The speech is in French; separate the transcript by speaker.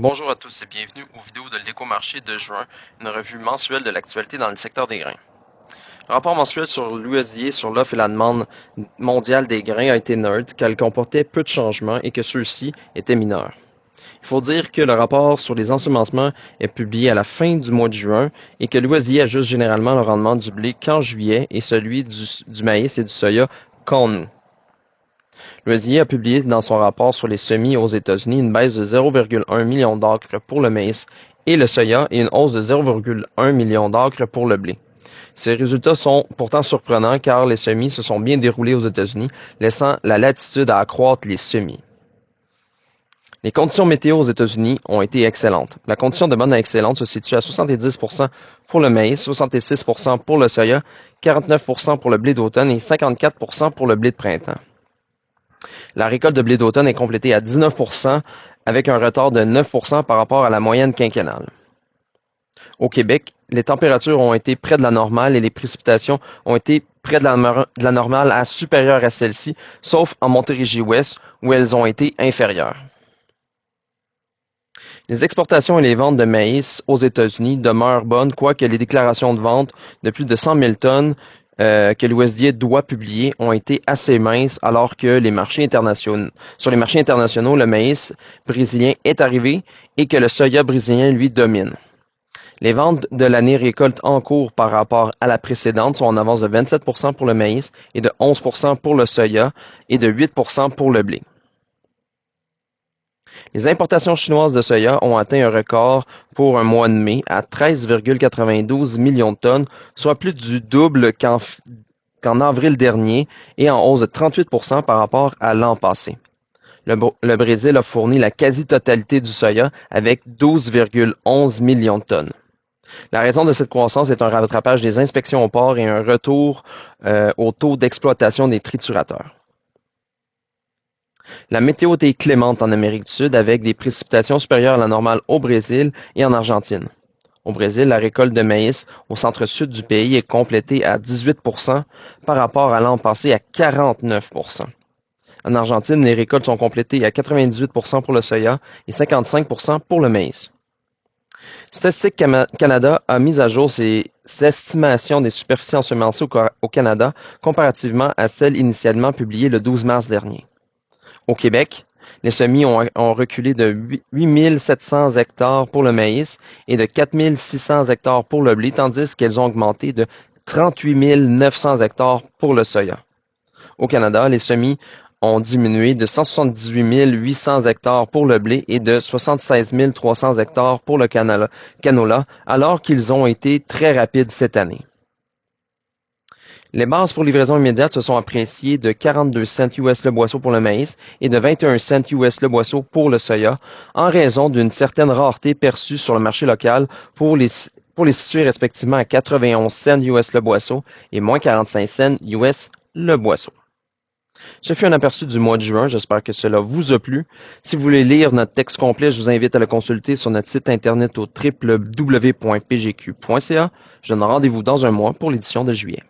Speaker 1: Bonjour à tous et bienvenue aux vidéos de l'Écomarché de juin, une revue mensuelle de l'actualité dans le secteur des grains. Le rapport mensuel sur l'USDA sur l'offre et la demande mondiale des grains a été neutre car il comportait peu de changements et que ceux-ci étaient mineurs. Il faut dire que le rapport sur les ensemencements est publié à la fin du mois de juin et que l'USDA ajuste généralement le rendement du blé qu'en juillet et celui du maïs et du soya qu'en août. L'USDA a publié dans son rapport sur les semis aux États-Unis une baisse de 0,1 million d'acres pour le maïs et le soya et une hausse de 0,1 million d'acres pour le blé. Ces résultats sont pourtant surprenants car les semis se sont bien déroulés aux États-Unis, laissant la latitude à accroître les semis. Les conditions météo aux États-Unis ont été excellentes. La condition de bonne à excellente se situe à 70% pour le maïs, 66% pour le soya, 49% pour le blé d'automne et 54% pour le blé de printemps. La récolte de blé d'automne est complétée à 19% avec un retard de 9% par rapport à la moyenne quinquennale. Au Québec, les températures ont été près de la normale et les précipitations ont été près de la normale à supérieure à celle-ci, sauf en Montérégie-Ouest où elles ont été inférieures. Les exportations et les ventes de maïs aux États-Unis demeurent bonnes, quoique les déclarations de vente de plus de 100 000 tonnes que l'USDA doit publier ont été assez minces, alors que sur les marchés internationaux, le maïs brésilien est arrivé et que le soya brésilien, lui, domine. Les ventes de l'année récolte en cours par rapport à la précédente sont en avance de 27% pour le maïs et de 11% pour le soya et de 8% pour le blé. Les importations chinoises de soya ont atteint un record pour un mois de mai à 13,92 millions de tonnes, soit plus du double qu'en avril dernier et en hausse de 38% par rapport à l'an passé. Le Brésil a fourni la quasi-totalité du soya avec 12,11 millions de tonnes. La raison de cette croissance est un rattrapage des inspections au port et un retour au taux d'exploitation des triturateurs. La météo était clémente en Amérique du Sud avec des précipitations supérieures à la normale au Brésil et en Argentine. Au Brésil, la récolte de maïs au centre-sud du pays est complétée à 18% par rapport à l'an passé à 49%. En Argentine, les récoltes sont complétées à 98% pour le soya et 55% pour le maïs. Statistique Canada a mis à jour ses estimations des superficies ensemencées au Canada comparativement à celles initialement publiées le 12 mars dernier. Au Québec, les semis ont reculé de 8 700 hectares pour le maïs et de 4 600 hectares pour le blé, tandis qu'elles ont augmenté de 38 900 hectares pour le soya. Au Canada, les semis ont diminué de 178 800 hectares pour le blé et de 76 300 hectares pour le canola, alors qu'ils ont été très rapides cette année. Les bases pour livraison immédiate se sont appréciées de 42 cents US le boisseau pour le maïs et de 21 cents US le boisseau pour le soya, en raison d'une certaine rareté perçue sur le marché local pour les situer respectivement à 91 cents US le boisseau et moins 45 cents US le boisseau. Ce fut un aperçu du mois de juin, j'espère que cela vous a plu. Si vous voulez lire notre texte complet, je vous invite à le consulter sur notre site internet au www.pgq.ca. Je donne rendez-vous dans un mois pour l'édition de juillet.